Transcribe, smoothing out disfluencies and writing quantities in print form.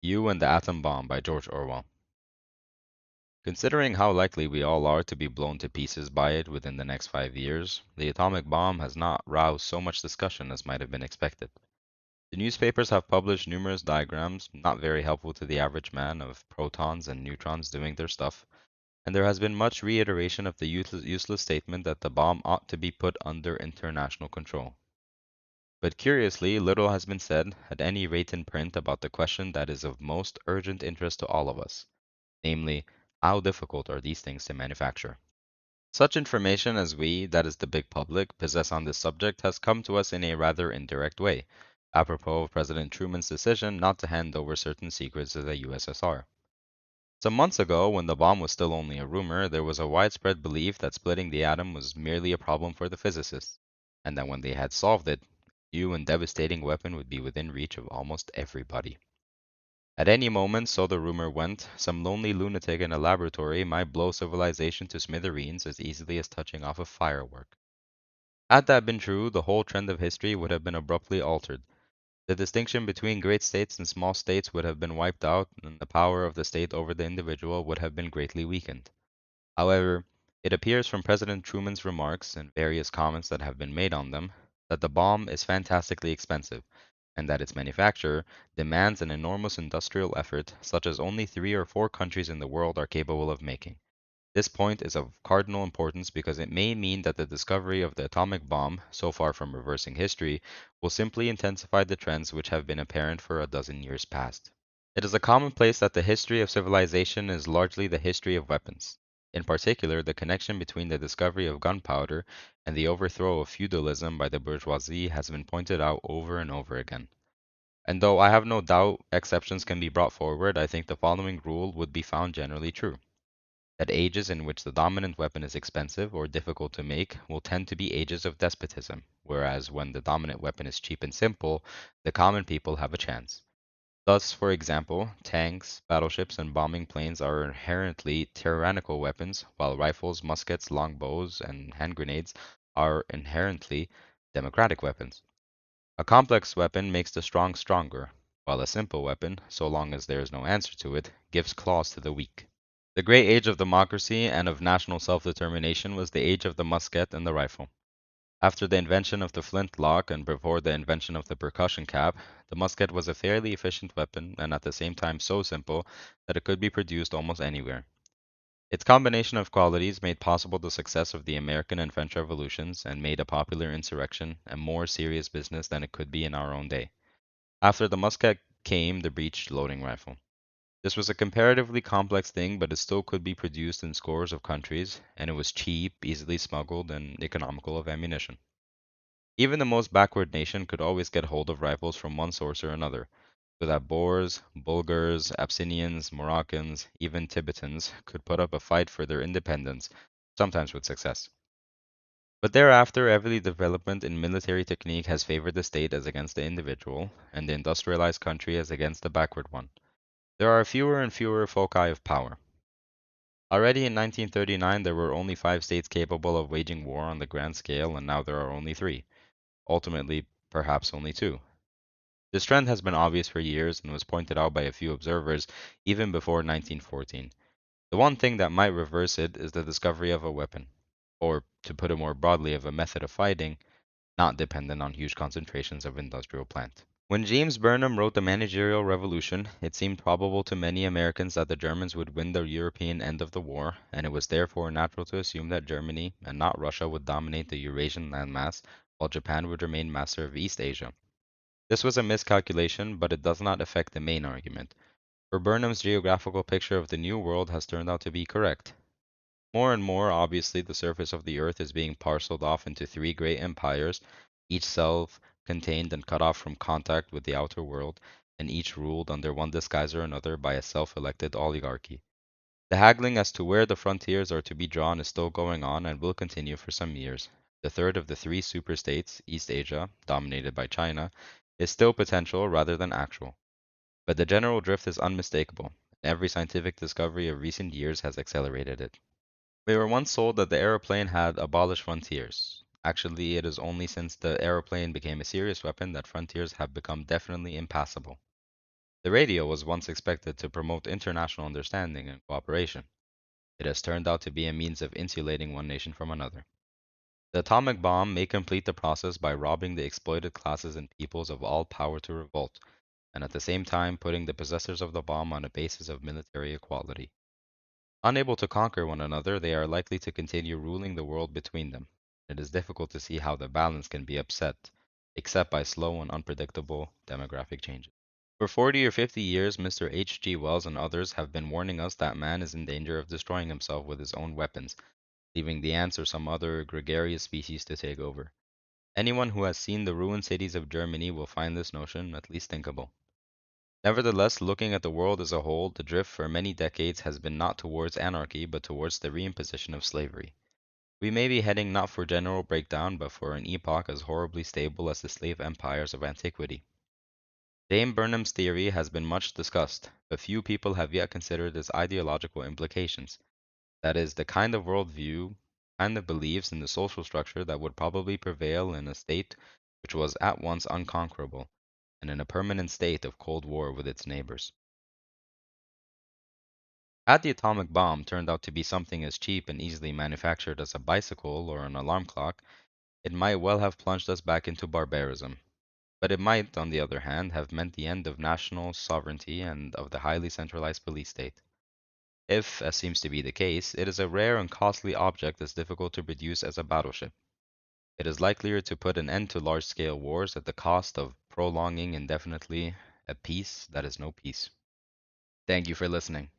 You and the Atom Bomb by George Orwell. Considering how likely we all are to be blown to pieces by it within the next 5 years, the atomic bomb has not roused so much discussion as might have been expected. The newspapers have published numerous diagrams, not very helpful to the average man, of protons and neutrons doing their stuff, and there has been much reiteration of the useless statement that the bomb ought to be put under international control. But curiously, little has been said, at any rate in print, about the question that is of most urgent interest to all of us, namely, how difficult are these things to manufacture? Such information as we, that is the big public, possess on this subject has come to us in a rather indirect way, apropos of President Truman's decision not to hand over certain secrets to the USSR. Some months ago, when the bomb was still only a rumor, there was a widespread belief that splitting the atom was merely a problem for the physicists, and that when they had solved it, a new and devastating weapon would be within reach of almost everybody. At any moment, so the rumor went, some lonely lunatic in a laboratory might blow civilization to smithereens as easily as touching off a firework. Had that been true, the whole trend of history would have been abruptly altered. The distinction between great states and small states would have been wiped out, and the power of the state over the individual would have been greatly weakened. However, it appears from President Truman's remarks and various comments that have been made on them that the bomb is fantastically expensive, and that its manufacture demands an enormous industrial effort such as only 3 or 4 countries in the world are capable of making. This point is of cardinal importance because it may mean that the discovery of the atomic bomb, so far from reversing history, will simply intensify the trends which have been apparent for a dozen years past. It is a commonplace that the history of civilization is largely the history of weapons. In particular, the connection between the discovery of gunpowder and the overthrow of feudalism by the bourgeoisie has been pointed out over and over again. And though I have no doubt exceptions can be brought forward, I think the following rule would be found generally true: that ages in which the dominant weapon is expensive or difficult to make will tend to be ages of despotism, whereas when the dominant weapon is cheap and simple, the common people have a chance. Thus, for example, tanks, battleships, and bombing planes are inherently tyrannical weapons, while rifles, muskets, longbows, and hand grenades are inherently democratic weapons. A complex weapon makes the strong stronger, while a simple weapon, so long as there is no answer to it, gives claws to the weak. The great age of democracy and of national self-determination was the age of the musket and the rifle. After the invention of the flintlock and before the invention of the percussion cap, the musket was a fairly efficient weapon and at the same time so simple that it could be produced almost anywhere. Its combination of qualities made possible the success of the American and French revolutions and made a popular insurrection a more serious business than it could be in our own day. After the musket came the breech loading rifle. This was a comparatively complex thing, but it still could be produced in scores of countries, and it was cheap, easily smuggled, and economical of ammunition. Even the most backward nation could always get hold of rifles from one source or another, so that Boers, Bulgars, Abyssinians, Moroccans, even Tibetans could put up a fight for their independence, sometimes with success. But thereafter, every development in military technique has favored the state as against the individual, and the industrialized country as against the backward one. There are fewer and fewer foci of power. Already in 1939, there were only 5 states capable of waging war on the grand scale, and now there are only 3. Ultimately, perhaps only 2. This trend has been obvious for years and was pointed out by a few observers even before 1914. The one thing that might reverse it is the discovery of a weapon, or, to put it more broadly, of a method of fighting, not dependent on huge concentrations of industrial plant. When James Burnham wrote The Managerial Revolution, it seemed probable to many Americans that the Germans would win the European end of the war, and it was therefore natural to assume that Germany, and not Russia, would dominate the Eurasian landmass, while Japan would remain master of East Asia. This was a miscalculation, but it does not affect the main argument, for Burnham's geographical picture of the New World has turned out to be correct. More and more obviously, the surface of the earth is being parceled off into 3 great empires, each self-contained and cut off from contact with the outer world, and each ruled under one disguise or another by a self-elected oligarchy. The haggling as to where the frontiers are to be drawn is still going on and will continue for some years. The third of the 3 superstates, East Asia, dominated by China, is still potential rather than actual. But the general drift is unmistakable, and every scientific discovery of recent years has accelerated it. We were once told that the aeroplane had abolished frontiers. Actually, it is only since the aeroplane became a serious weapon that frontiers have become definitely impassable. The radio was once expected to promote international understanding and cooperation. It has turned out to be a means of insulating one nation from another. The atomic bomb may complete the process by robbing the exploited classes and peoples of all power to revolt, and at the same time putting the possessors of the bomb on a basis of military equality. Unable to conquer one another, they are likely to continue ruling the world between them. It is difficult to see how the balance can be upset, except by slow and unpredictable demographic changes. For 40 or 50 years, Mr. H. G. Wells and others have been warning us that man is in danger of destroying himself with his own weapons, leaving the ants or some other gregarious species to take over. Anyone who has seen the ruined cities of Germany will find this notion at least thinkable. Nevertheless, looking at the world as a whole, the drift for many decades has been not towards anarchy, but towards the reimposition of slavery. We may be heading not for general breakdown, but for an epoch as horribly stable as the slave empires of antiquity. Dame Burnham's theory has been much discussed, but few people have yet considered its ideological implications. That is, the kind of worldview, kind of beliefs in the social structure that would probably prevail in a state which was at once unconquerable and in a permanent state of cold war with its neighbors. Had the atomic bomb turned out to be something as cheap and easily manufactured as a bicycle or an alarm clock, it might well have plunged us back into barbarism. But it might, on the other hand, have meant the end of national sovereignty and of the highly centralized police state. If, as seems to be the case, it is a rare and costly object as difficult to produce as a battleship, it is likelier to put an end to large-scale wars at the cost of prolonging indefinitely a peace that is no peace. Thank you for listening.